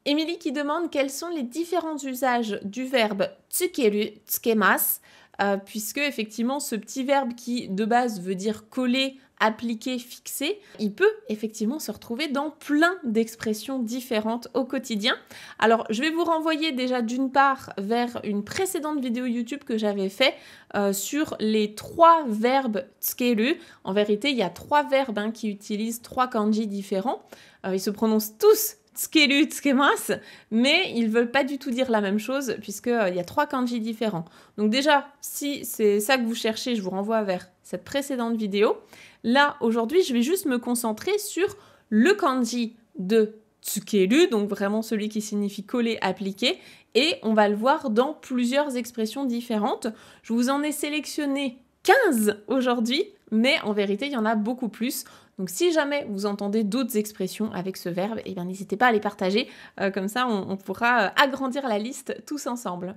Émilie qui demande quels sont les différents usages du verbe tsukeru, tsukemasu, puisque effectivement ce petit verbe qui de base veut dire coller, appliquer, fixer, il peut effectivement se retrouver dans plein d'expressions différentes au quotidien. Alors je vais vous renvoyer déjà d'une part vers une précédente vidéo YouTube que j'avais fait sur les 3 verbes tsukeru. En vérité, il y a 3 verbes qui utilisent 3 kanji différents. Ils se prononcent tous tsukeru, tsukemasu, mais ils veulent pas du tout dire la même chose puisqu'il y a 3 kanji différents. Donc déjà, si c'est ça que vous cherchez, je vous renvoie vers cette précédente vidéo. Là, aujourd'hui, je vais juste me concentrer sur le kanji de tsukeru, donc vraiment celui qui signifie coller, appliquer, et on va le voir dans plusieurs expressions différentes. Je vous en ai sélectionné 15 aujourd'hui, mais en vérité, il y en a beaucoup plus. Donc si jamais vous entendez d'autres expressions avec ce verbe, eh bien n'hésitez pas à les partager, comme ça on pourra agrandir la liste tous ensemble.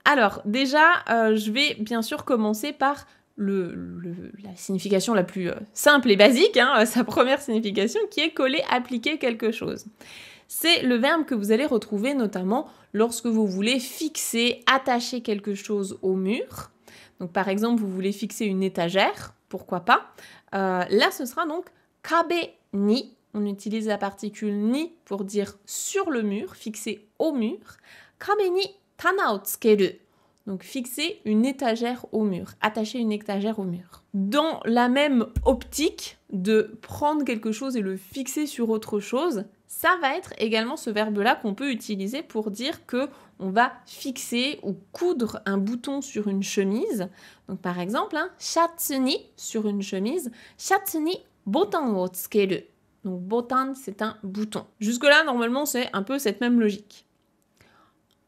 Alors déjà, je vais bien sûr commencer par la signification la plus simple et basique, sa première signification, qui est coller, appliquer quelque chose. C'est le verbe que vous allez retrouver notamment lorsque vous voulez fixer, attacher quelque chose au mur. Donc par exemple, vous voulez fixer une étagère, pourquoi pas. Là, ce sera donc kabe ni. On utilise la particule ni pour dire sur le mur, fixer au mur. Kabe ni tana o tsukeru. Donc fixer une étagère au mur, attacher une étagère au mur. Dans la même optique de prendre quelque chose et le fixer sur autre chose, ça va être également ce verbe-là qu'on peut utiliser pour dire que on va fixer ou coudre un bouton sur une chemise. Donc par exemple, shatsu ni sur une chemise, shatsu ni botan o tsukeru. Donc botan, c'est un bouton. Jusque-là, normalement, c'est un peu cette même logique.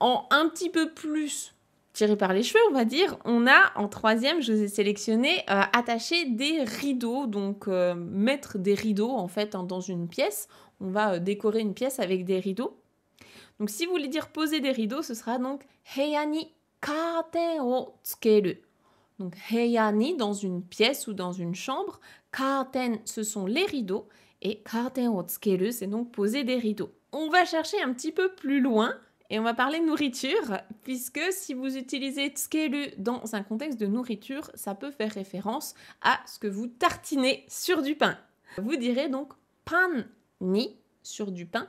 En un petit peu plus tiré par les cheveux, on va dire, on a en troisième, je vous ai sélectionné attacher des rideaux, donc mettre des rideaux en fait dans une pièce. On va décorer une pièce avec des rideaux. Donc si vous voulez dire poser des rideaux, ce sera donc heya ni katen o tsukeru. Donc heya ni dans une pièce ou dans une chambre, katen ce sont les rideaux et katen o tsukeru c'est donc poser des rideaux. On va chercher un petit peu plus loin. Et on va parler nourriture, puisque si vous utilisez tsukeru dans un contexte de nourriture, ça peut faire référence à ce que vous tartinez sur du pain. Vous direz donc pan ni sur du pain,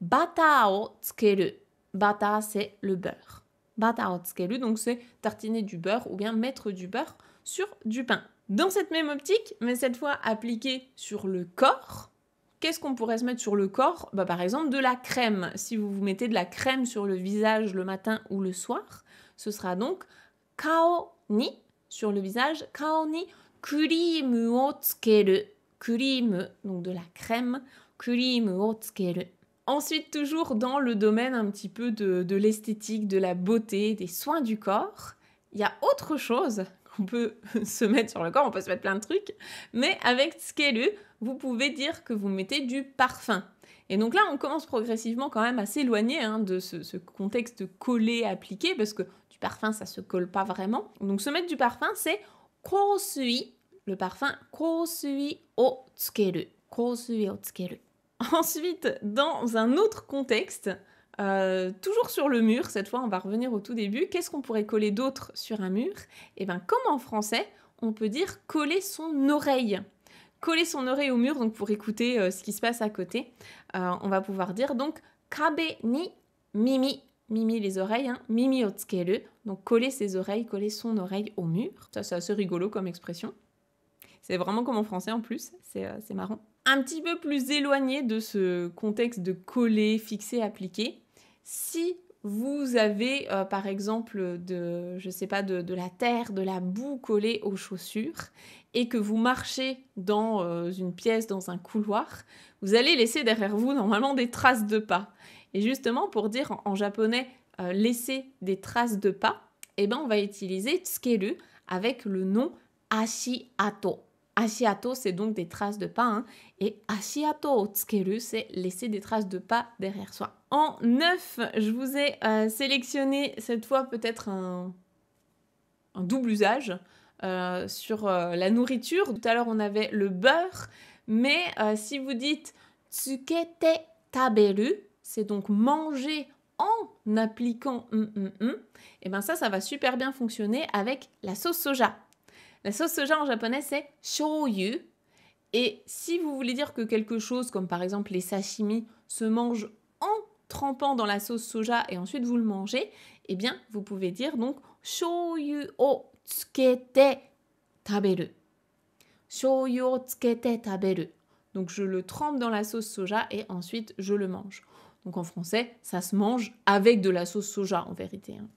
bata o tsukeru. Bata, c'est le beurre. Bata o tsukeru, donc c'est tartiner du beurre ou bien mettre du beurre sur du pain. Dans cette même optique, mais cette fois appliquée sur le corps, qu'est-ce qu'on pourrait se mettre sur le corps ? Par exemple, de la crème. Si vous vous mettez de la crème sur le visage le matin ou le soir, ce sera donc kao ni sur le visage, kao ni kurimu o tsukeru. Kurimu, donc de la crème, kurimu o tsukeru. Ensuite, toujours dans le domaine un petit peu de l'esthétique, de la beauté, des soins du corps, il y a autre chose qu'on peut se mettre sur le corps, on peut se mettre plein de trucs, mais avec tsukeru, vous pouvez dire que vous mettez du parfum. Et donc là, on commence progressivement quand même à s'éloigner de ce contexte collé, appliqué, parce que du parfum, ça se colle pas vraiment. Donc se mettre du parfum, c'est kousui, le parfum kousui o tsukeru. Kousui o tsukeru. Ensuite, dans un autre contexte, toujours sur le mur, cette fois on va revenir au tout début, qu'est-ce qu'on pourrait coller d'autre sur un mur ? Et bien comme en français, on peut dire coller son oreille. Coller son oreille au mur, donc pour écouter ce qui se passe à côté, on va pouvoir dire donc kabe ni mimi, mimi les oreilles, mimi o tsukeru, donc coller ses oreilles, coller son oreille au mur. Ça c'est assez rigolo comme expression. C'est vraiment comme en français en plus, c'est marrant. Un petit peu plus éloigné de ce contexte de coller, fixer, appliquer. Si vous avez par exemple de la terre, de la boue collée aux chaussures et que vous marchez dans une pièce, dans un couloir, vous allez laisser derrière vous normalement des traces de pas. Et justement pour dire en japonais laisser des traces de pas, on va utiliser tsukeru avec le nom ashi-ato. Ashi-ato, c'est donc des traces de pas, et ashi-ato o tsukeru, c'est laisser des traces de pas derrière soi. En 9, je vous ai sélectionné cette fois peut-être un double usage sur la nourriture. Tout à l'heure, on avait le beurre, mais si vous dites tsukete taberu, c'est donc manger en appliquant et bien ça va super bien fonctionner avec la sauce soja. La sauce soja en japonais, c'est shoyu. Et si vous voulez dire que quelque chose, comme par exemple les sashimi, se mange en trempant dans la sauce soja et ensuite vous le mangez, eh bien, vous pouvez dire donc shoyu o tsukete taberu. Shoyu o tsukete taberu. Donc je le trempe dans la sauce soja et ensuite je le mange. Donc en français, ça se mange avec de la sauce soja en vérité. Hein.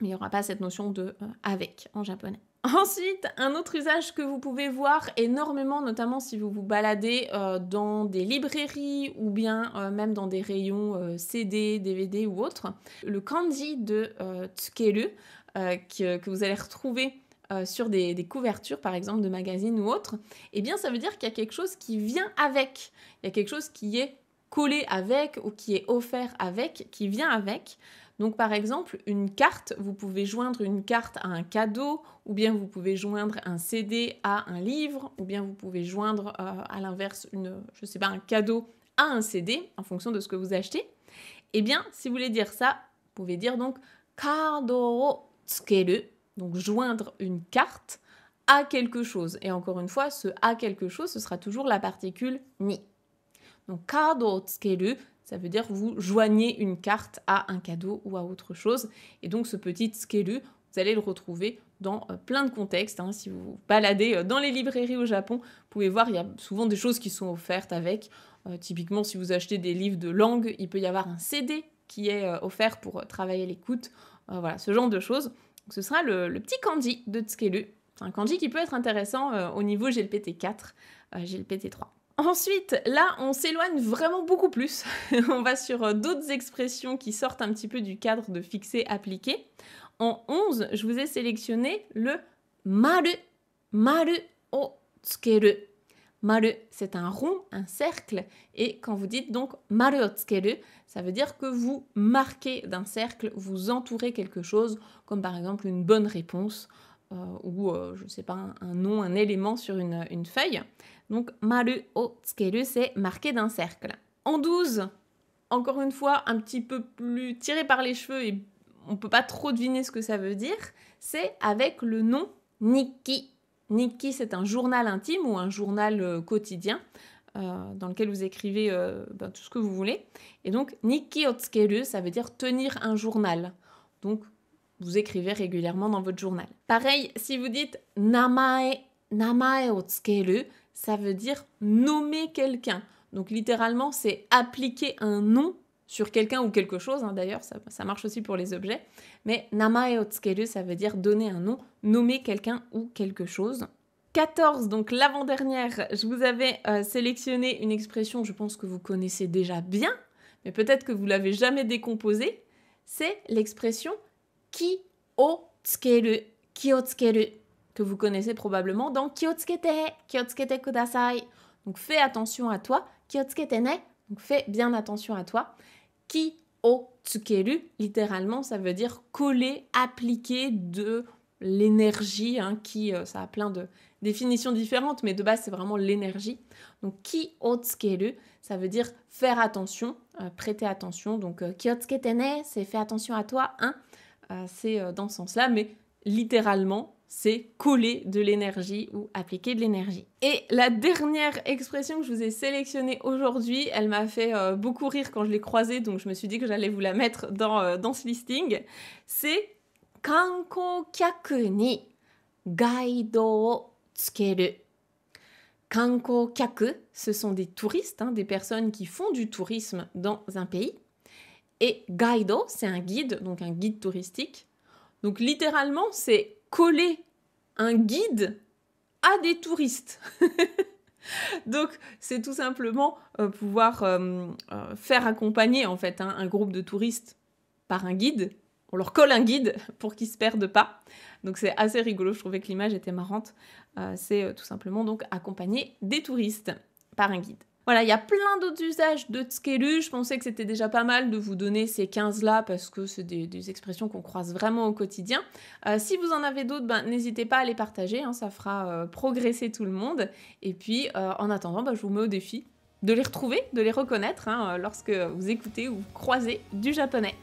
Mais il n'y aura pas cette notion de avec en japonais. Ensuite, un autre usage que vous pouvez voir énormément, notamment si vous vous baladez dans des librairies ou bien même dans des rayons CD, DVD ou autres, le kanji de tsukeru que vous allez retrouver sur des couvertures, par exemple, de magazines ou autres, eh bien, ça veut dire qu'il y a quelque chose qui vient avec. Il y a quelque chose qui est collé avec ou qui est offert avec, qui vient avec. Donc par exemple, une carte, vous pouvez joindre une carte à un cadeau, ou bien vous pouvez joindre un CD à un livre, ou bien vous pouvez joindre à l'inverse un cadeau à un CD, en fonction de ce que vous achetez. Eh bien, si vous voulez dire ça, vous pouvez dire donc kado o tsukeru, donc joindre une carte à quelque chose. Et encore une fois, ce à quelque chose, ce sera toujours la particule ni. Donc kado o tsukeru, ça veut dire vous joignez une carte à un cadeau ou à autre chose. Et donc ce petit tsukeru, vous allez le retrouver dans plein de contextes. Hein. Si vous vous baladez dans les librairies au Japon, vous pouvez voir, il y a souvent des choses qui sont offertes avec. Typiquement, si vous achetez des livres de langue, il peut y avoir un CD qui est offert pour travailler l'écoute. Voilà, ce genre de choses. Donc, ce sera le petit kanji de tsukeru. C'est un kanji qui peut être intéressant au niveau GLPT4, GLPT3. Ensuite, là, on s'éloigne vraiment beaucoup plus. On va sur d'autres expressions qui sortent un petit peu du cadre de fixé-appliqué. En 11, je vous ai sélectionné le maru. Maru o tsukeru. Maru, c'est un rond, un cercle. Et quand vous dites donc maru o tsukeru, ça veut dire que vous marquez d'un cercle, vous entourez quelque chose, comme par exemple une bonne réponse ou, je ne sais pas, un nom, un élément sur une feuille. Donc, maru o tsukeru, c'est marqué d'un cercle. En 12, encore une fois, un petit peu plus tiré par les cheveux et on ne peut pas trop deviner ce que ça veut dire, c'est avec le nom Nikki. Nikki, c'est un journal intime ou un journal quotidien dans lequel vous écrivez tout ce que vous voulez. Et donc, Nikki o tsukeru, ça veut dire tenir un journal. Donc, vous écrivez régulièrement dans votre journal. Pareil, si vous dites namae o tsukeru, ça veut dire nommer quelqu'un. Donc littéralement, c'est appliquer un nom sur quelqu'un ou quelque chose. Hein, d'ailleurs, ça marche aussi pour les objets. Mais namae o tsukeru, ça veut dire donner un nom, nommer quelqu'un ou quelque chose. 14, donc l'avant-dernière, je vous avais sélectionné une expression, je pense que vous connaissez déjà bien, mais peut-être que vous l'avez jamais décomposée. C'est l'expression ki o tsukeru, ki o tsukeru, que vous connaissez probablement dans Kyotsukete kudasai. Donc fais attention à toi. Kyotsukete ne, donc fais bien attention à toi. Ki o tsukeru, littéralement, ça veut dire coller, appliquer de l'énergie. Hein, ça a plein de définitions différentes, mais de base, c'est vraiment l'énergie. Donc ki o tsukeru, ça veut dire faire attention, prêter attention. Donc Kyotsukete ne, c'est fais attention à toi. Hein, c'est dans ce sens-là, mais littéralement, c'est coller de l'énergie ou appliquer de l'énergie. Et la dernière expression que je vous ai sélectionnée aujourd'hui, elle m'a fait beaucoup rire quand je l'ai croisée, donc je me suis dit que j'allais vous la mettre dans ce listing, c'est kankokyaku ni gaido o tsukeru. Kankokyaku, ce sont des touristes, hein, des personnes qui font du tourisme dans un pays. Et gaido, c'est un guide, donc un guide touristique. Donc littéralement, c'est coller un guide à des touristes. Donc, c'est tout simplement pouvoir faire accompagner en fait un groupe de touristes par un guide. On leur colle un guide pour qu'ils ne se perdent pas. Donc, c'est assez rigolo. Je trouvais que l'image était marrante. C'est tout simplement donc accompagner des touristes par un guide. Voilà, il y a plein d'autres usages de tsukeru. Je pensais que c'était déjà pas mal de vous donner ces 15-là parce que c'est des expressions qu'on croise vraiment au quotidien. Si vous en avez d'autres, n'hésitez pas à les partager. Hein, ça fera progresser tout le monde. Et puis, en attendant, je vous mets au défi de les retrouver, de les reconnaître hein, lorsque vous écoutez ou croisez du japonais.